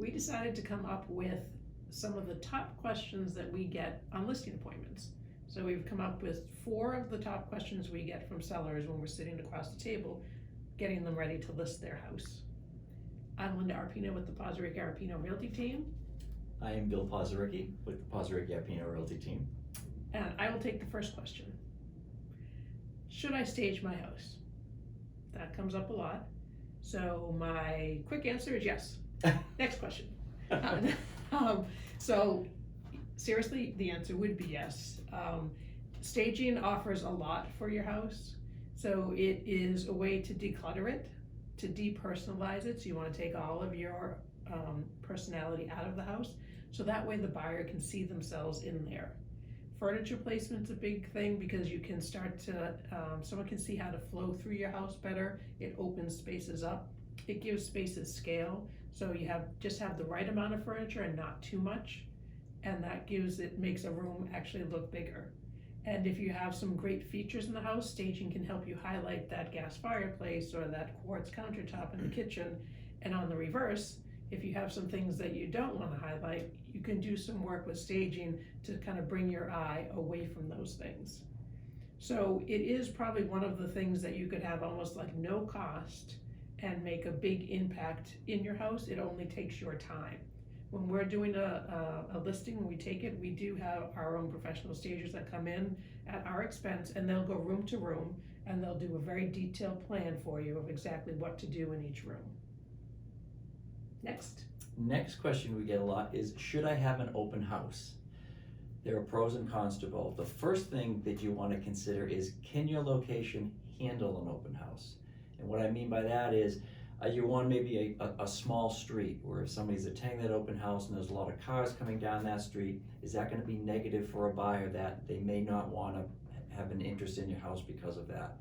we decided to come up with some of the top questions that we get on listing appointments. So we've come up with 4 of the top questions we get from sellers when we're sitting across the table, getting them ready to list their house. I'm Linda Arpino with the Pozerycki Arpino Realty Team. I am Bill Pozerycki with the Pozerycki Arpino Realty Team. And I will take the first question. Should I stage my house? That comes up a lot. So my quick answer is yes. Next question. So seriously, the answer would be yes. Staging offers a lot for your house. So it is a way to declutter it, to depersonalize it. So you want to take all of your personality out of the house. So that way the buyer can see themselves in there. Furniture placement's a big thing because you can start to, someone can see how to flow through your house better. It opens spaces up. It gives spaces scale. So you just have the right amount of furniture and not too much. And that makes a room actually look bigger. And if you have some great features in the house, staging can help you highlight that gas fireplace or that quartz countertop in the kitchen. And on the reverse, if you have some things that you don't want to highlight, you can do some work with staging to kind of bring your eye away from those things. So it is probably one of the things that you could have almost like no cost and make a big impact in your house. It only takes your time. When we're doing a listing, when we take it, we do have our own professional stagers that come in at our expense, and they'll go room to room, and they'll do a very detailed plan for you of exactly what to do in each room. Next question we get a lot is, should I have an open house? There are pros and cons to both. The first thing that you want to consider is, can your location handle an open house? And what I mean by that is, you want maybe a small street where if somebody's attending that open house and there's a lot of cars coming down that street, is that going to be negative for a buyer that they may not want to have an interest in your house because of that?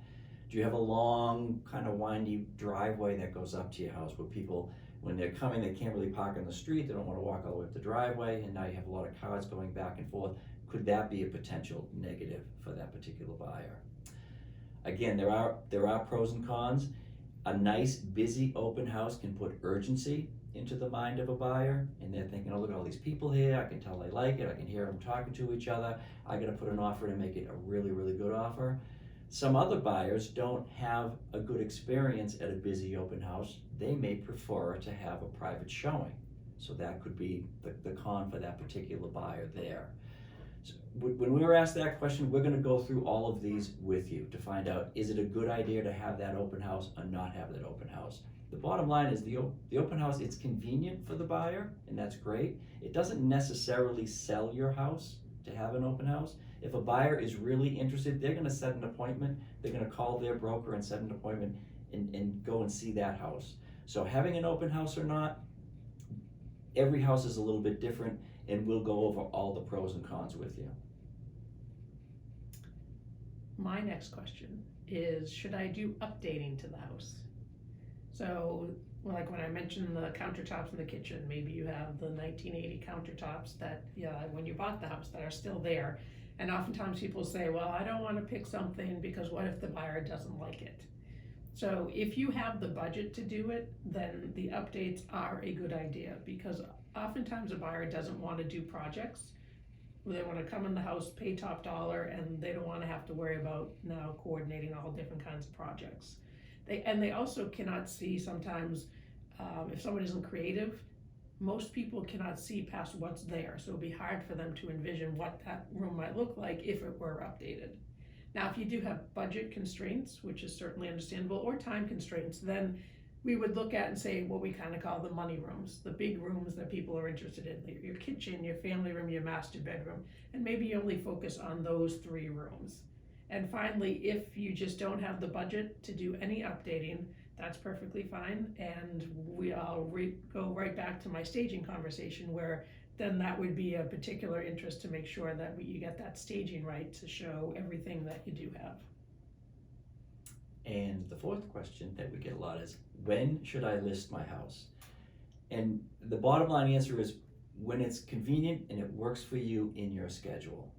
Do you have a long kind of windy driveway that goes up to your house where people, when they're coming, they can't really park on the street, they don't want to walk all the way up the driveway, and now you have a lot of cars going back and forth? Could that be a potential negative for that particular buyer? Again, there are pros and cons. A nice, busy open house can put urgency into the mind of a buyer, and they're thinking, oh, look at all these people here, I can tell they like it, I can hear them talking to each other, I gotta put an offer to make it a really, really good offer. Some other buyers don't have a good experience at a busy open house. They may prefer to have a private showing. So that could be the con for that particular buyer there. So when we were asked that question, we're gonna go through all of these with you to find out, is it a good idea to have that open house or not have that open house? The bottom line is the open house, it's convenient for the buyer, and that's great. It doesn't necessarily sell your house to have an open house. If a buyer is really interested, they're gonna set an appointment, they're gonna call their broker and set an appointment and go and see that house. So having an open house or not, every house is a little bit different, and we'll go over all the pros and cons with you. My next question is, should I do updating to the house? So, like when I mentioned the countertops in the kitchen, maybe you have the 1980 countertops that, when you bought the house, that are still there. And oftentimes people say, well, I don't want to pick something because what if the buyer doesn't like it? So if you have the budget to do it, then the updates are a good idea, because oftentimes a buyer doesn't want to do projects. They want to come in the house, pay top dollar, and they don't want to have to worry about now coordinating all different kinds of projects. They also cannot see sometimes, if someone isn't creative, most people cannot see past what's there. So it'd be hard for them to envision what that room might look like if it were updated. Now, if you do have budget constraints, which is certainly understandable, or time constraints, then we would look at and say what we kind of call the money rooms, the big rooms that people are interested in, your kitchen, your family room, your master bedroom, and maybe you only focus on those 3 rooms. And finally, if you just don't have the budget to do any updating, that's perfectly fine. And I'll go right back to my staging conversation, where then that would be a particular interest to make sure that you get that staging right to show everything that you do have. And the fourth question that we get a lot is, when should I list my house? And the bottom line answer is, when it's convenient and it works for you in your schedule.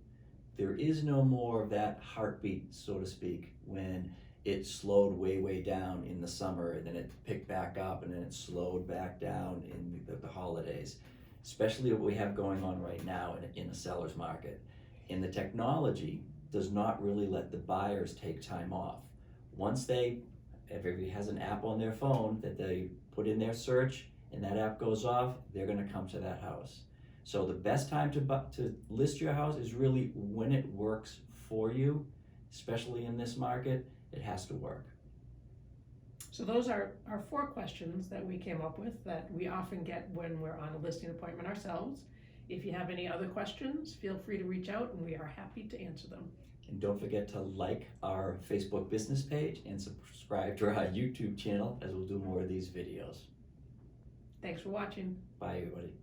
There is no more of that heartbeat, so to speak, when it slowed way down in the summer, and then it picked back up, and then it slowed back down in the holidays, especially what we have going on right now in the seller's market. And the technology does not really let the buyers take time off. Once if everybody has an app on their phone that they put in their search and that app goes off, they're gonna come to that house. So the best time to list your house is really when it works for you, especially in this market. It has to work. So those are our 4 questions that we came up with that we often get when we're on a listing appointment ourselves. If you have any other questions, feel free to reach out and we are happy to answer them. And don't forget to like our Facebook business page and subscribe to our YouTube channel, as we'll do more of these videos. Thanks for watching. Bye, everybody.